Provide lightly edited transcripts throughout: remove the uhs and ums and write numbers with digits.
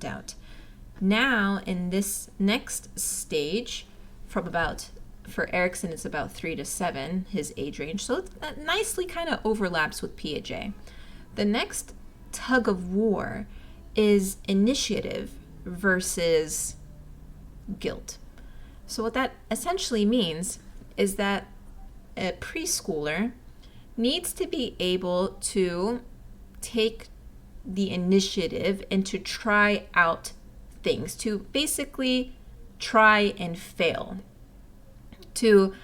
doubt. Now, in this next stage, for Erikson, it's about 3 to 7, his age range. So that nicely kind of overlaps with Piaget. The next tug of war is initiative versus guilt. So what that essentially means is that a preschooler needs to be able to take the initiative and to try out things, to basically try and fail, to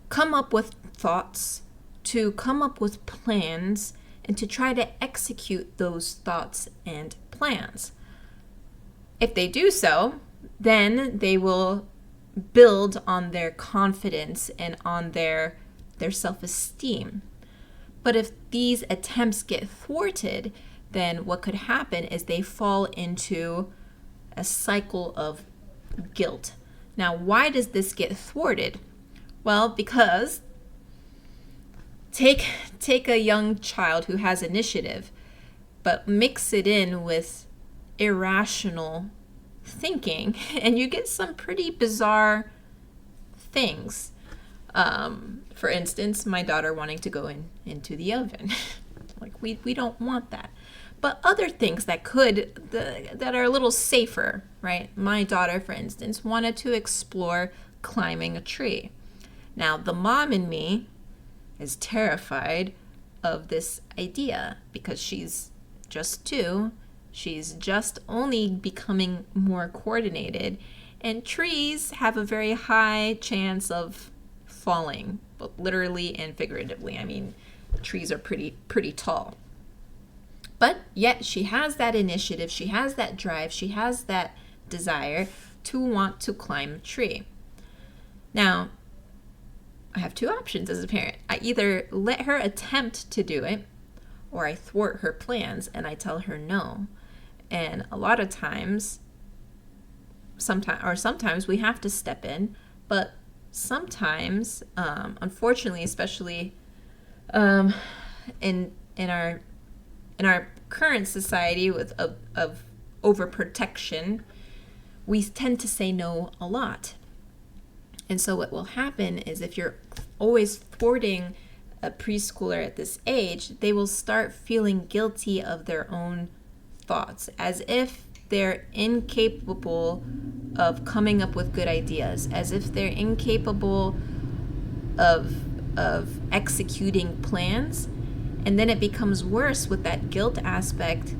come up with thoughts, to come up with plans, and to try to execute those thoughts and plans. If they do so, then they will build on their confidence and on their self-esteem. But if these attempts get thwarted, then what could happen is they fall into a cycle of guilt. Now, why does this get thwarted? Well, because take a young child who has initiative, but mix it in with irrational thinking, and you get some pretty bizarre things. For instance, my daughter wanting to go into the oven. Like, we don't want that. But other things that are a little safer, right? My daughter, for instance, wanted to explore climbing a tree. Now, the mom in me is terrified of this idea because she's just 2. She's just only becoming more coordinated. And trees have a very high chance of falling, both literally and figuratively. I mean, trees are pretty tall. But yet she has that initiative, she has that drive, she has that desire to want to climb a tree. Now, I have 2 options as a parent. I either let her attempt to do it, or I thwart her plans and I tell her no. And a lot of times, sometimes we have to step in, but sometimes, unfortunately, especially in our current society of overprotection, we tend to say no a lot. And so what will happen is if you're always thwarting a preschooler at this age, they will start feeling guilty of their own thoughts, as if they're incapable of coming up with good ideas, as if they're incapable of executing plans. And then it becomes worse with that guilt aspect,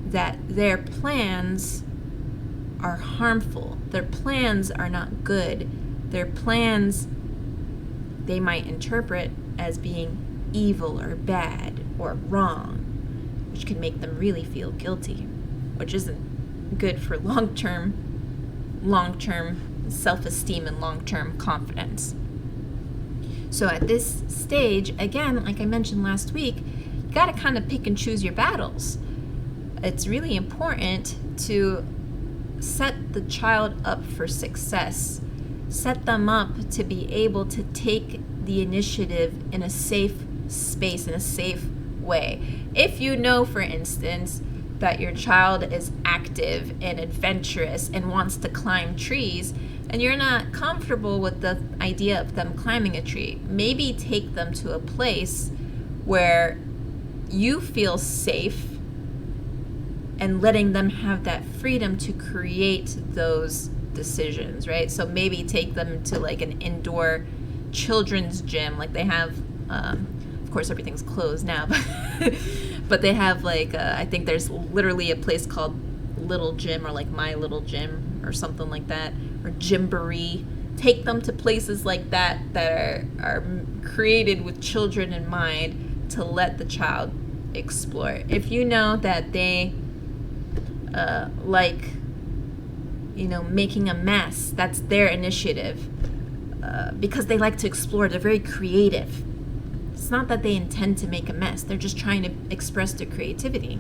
that their plans are harmful. Their plans are not good. Their plans they might interpret as being evil or bad or wrong, which can make them really feel guilty, which isn't good for long-term self-esteem and long-term confidence. So at this stage, again, like I mentioned last week, you got to kind of pick and choose your battles. It's really important to set the child up for success. Set them up to be able to take the initiative in a safe space, in a safe way. If you know, for instance, that your child is active and adventurous and wants to climb trees, and you're not comfortable with the idea of them climbing a tree, maybe take them to a place where you feel safe and letting them have that freedom to create those decisions, right? So maybe take them to like an indoor children's gym, like they have, of course everything's closed now, but they have like, I think there's literally a place called Little Gym or like My Little Gym or something like that, or Gymboree. Take them to places like that are created with children in mind to let the child explore. If you know that they like, making a mess, that's their initiative, because they like to explore. They're very creative. It's not that they intend to make a mess. They're just trying to express their creativity.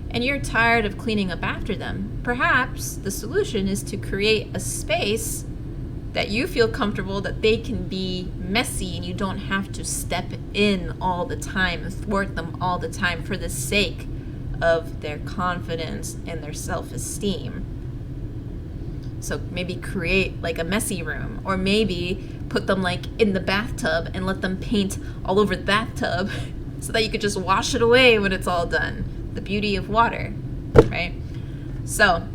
And you're tired of cleaning up after them. Perhaps the solution is to create a space that you feel comfortable that they can be messy and you don't have to step in all the time and thwart them all the time for the sake of their confidence and their self-esteem. So maybe create like a messy room, or maybe put them like in the bathtub and let them paint all over the bathtub so that you could just wash it away when it's all done. The beauty of water, right? So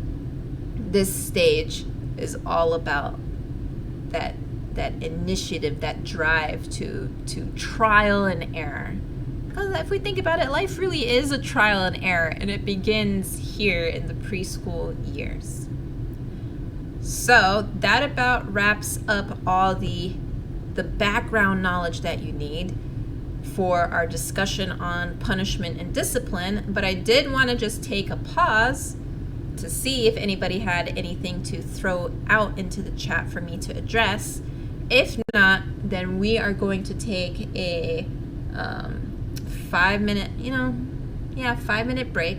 this stage is all about that initiative, that drive to trial and error. Because if we think about it, life really is a trial and error, and it begins here in the preschool years. So that about wraps up all the background knowledge that you need for our discussion on punishment and discipline. But I did want to just take a pause to see if anybody had anything to throw out into the chat for me to address. If not, then we are going to take a 5-minute break.